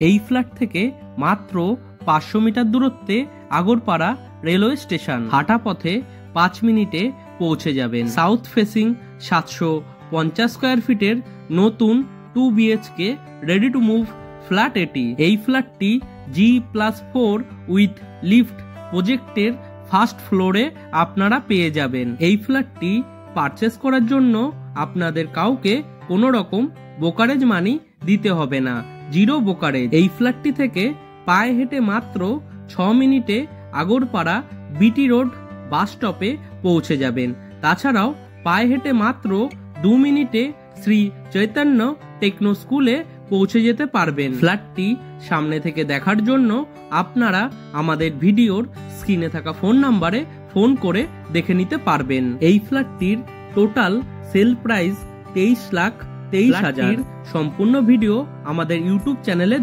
এই ফ্ল্যাট থেকে মাত্র 500 মিটার দূরত্বে আগরপাড়া রেলওয়ে স্টেশন, হাঁটা পথে 5 মিনিটে পৌঁছে যাবেন। সাউথ ফেসিং 750 স্কোয়ার ফিটের নতুন 2 BHK ready to move flat এটি। এই ফ্ল্যাটটি G+4 উইথ লিফট প্রজেক্টের ফার্স্ট ফ্লোরে আপনারা পেয়ে যাবেন। এই ফ্ল্যাটটি পারচেস করার জন্য আপনাদের কাউকে কোনো রকম ব্রোকারেজ মানি দিতে হবে না, জিরো ব্রোকারেজ। এই ফ্ল্যাটটি থেকে পায়ে হেঁটে মাত্র 6 মিনিটে আগরপাড়া বিটি রোড বাস স্টপে পৌঁছে যাবেন। তাছাড়াও পায়ে হেঁটে মাত্র 2 মিনিটে শ্রী চৈতন্য টেকনো স্কুলে পৌঁছে যেতে পারবেন। ফ্ল্যাটটি সামনে থেকে দেখার জন্য আপনারা আমাদের ভিডিওর স্ক্রিনে থাকা ফোন নাম্বারে ফোন করে দেখে নিতে পারবেন। এই ফ্ল্যাটটির টোটাল সেল প্রাইস 23,23,000। সম্পূর্ণ ভিডিও আমাদের ইউটিউব চ্যানেলে